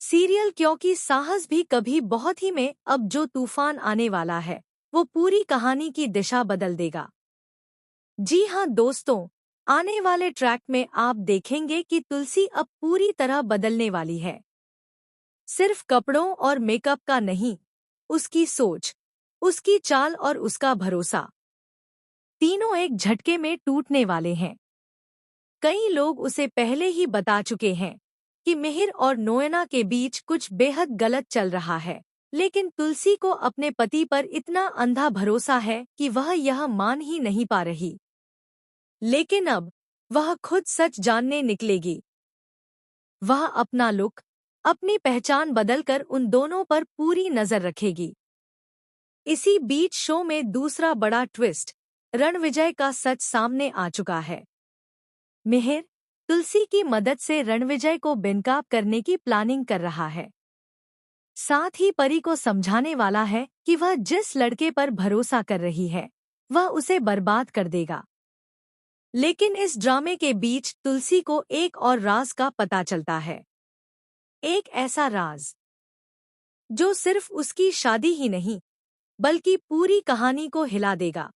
Serial क्योंकि साहस भी कभी बहुत ही में अब जो तूफान आने वाला है वो पूरी कहानी की दिशा बदल देगा। जी हाँ दोस्तों, आने वाले ट्रैक में आप देखेंगे कि तुलसी अब पूरी तरह बदलने वाली है। सिर्फ कपड़ों और मेकअप का नहीं, उसकी सोच, उसकी चाल और उसका भरोसा, तीनों एक झटके में टूटने वाले हैं। कई लोग उसे पहले ही बता चुके हैं कि मिहिर और नोएना के बीच कुछ बेहद गलत चल रहा है, लेकिन तुलसी को अपने पति पर इतना अंधा भरोसा है कि वह यह मान ही नहीं पा रही। लेकिन अब वह खुद सच जानने निकलेगी। वह अपना लुक, अपनी पहचान बदलकर उन दोनों पर पूरी नजर रखेगी। इसी बीच शो में दूसरा बड़ा ट्विस्ट, रणविजय का सच सामने आ चुका है। मिहिर तुलसी की मदद से रणविजय को बेनकाब करने की प्लानिंग कर रहा है। साथ ही परी को समझाने वाला है कि वह जिस लड़के पर भरोसा कर रही है वह उसे बर्बाद कर देगा। लेकिन इस ड्रामे के बीच तुलसी को एक और राज का पता चलता है। एक ऐसा राज जो सिर्फ उसकी शादी ही नहीं बल्कि पूरी कहानी को हिला देगा।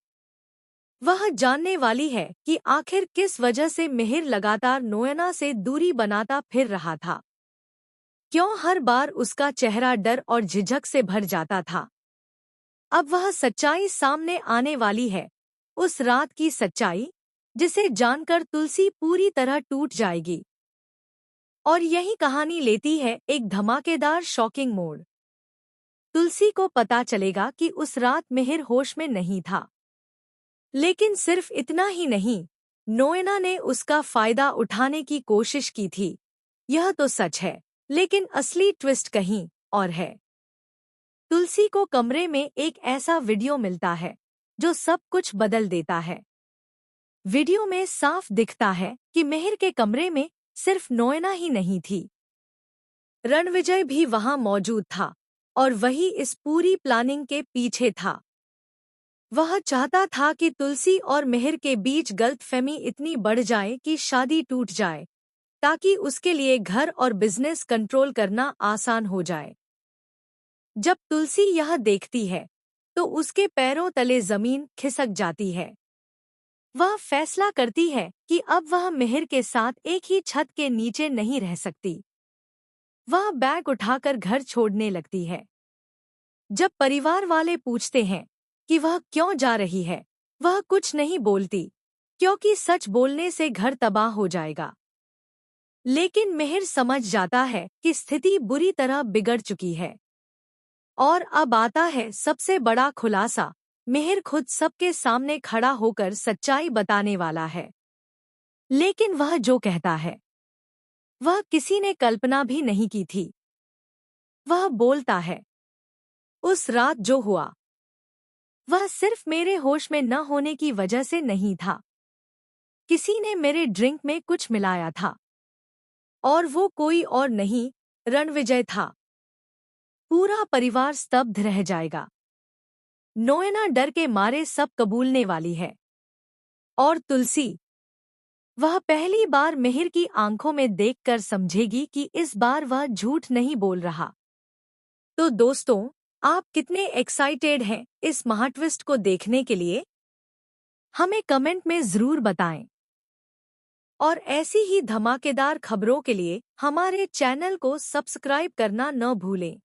वह जानने वाली है कि आखिर किस वजह से मिहिर लगातार नोएना से दूरी बनाता फिर रहा था। क्यों हर बार उसका चेहरा डर और झिझक से भर जाता था। अब वह सच्चाई सामने आने वाली है, उस रात की सच्चाई जिसे जानकर तुलसी पूरी तरह टूट जाएगी। और यही कहानी लेती है एक धमाकेदार शॉकिंग मोड़। तुलसी को पता चलेगा कि उस रात मिहिर होश में नहीं था। लेकिन सिर्फ इतना ही नहीं, नोएना ने उसका फायदा उठाने की कोशिश की थी। यह तो सच है, लेकिन असली ट्विस्ट कहीं और है। तुलसी को कमरे में एक ऐसा वीडियो मिलता है जो सब कुछ बदल देता है। वीडियो में साफ दिखता है कि मिहिर के कमरे में सिर्फ नोएना ही नहीं थी, रणविजय भी वहां मौजूद था और वही इस पूरी प्लानिंग के पीछे था। वह चाहता था कि तुलसी और मिहिर के बीच गलतफहमी इतनी बढ़ जाए कि शादी टूट जाए, ताकि उसके लिए घर और बिजनेस कंट्रोल करना आसान हो जाए। जब तुलसी यह देखती है तो उसके पैरों तले जमीन खिसक जाती है। वह फैसला करती है कि अब वह मिहिर के साथ एक ही छत के नीचे नहीं रह सकती। वह बैग उठाकर घर छोड़ने लगती है। जब परिवार वाले पूछते हैं कि वह क्यों जा रही है, वह कुछ नहीं बोलती, क्योंकि सच बोलने से घर तबाह हो जाएगा। लेकिन मिहिर समझ जाता है कि स्थिति बुरी तरह बिगड़ चुकी है। और अब आता है सबसे बड़ा खुलासा। मिहिर खुद सबके सामने खड़ा होकर सच्चाई बताने वाला है। लेकिन वह जो कहता है वह किसी ने कल्पना भी नहीं की थी। वह बोलता है, उस रात जो हुआ वह सिर्फ मेरे होश में न होने की वजह से नहीं था। किसी ने मेरे ड्रिंक में कुछ मिलाया था और वो कोई और नहीं, रणविजय था। पूरा परिवार स्तब्ध रह जाएगा। नोएना डर के मारे सब कबूलने वाली है। और तुलसी, वह पहली बार मिहिर की आंखों में देखकर समझेगी कि इस बार वह झूठ नहीं बोल रहा। तो दोस्तों, आप कितने एक्साइटेड हैं इस महाट्विस्ट को देखने के लिए? हमें कमेंट में जरूर बताएं। और ऐसी ही धमाकेदार खबरों के लिए हमारे चैनल को सब्सक्राइब करना न भूलें।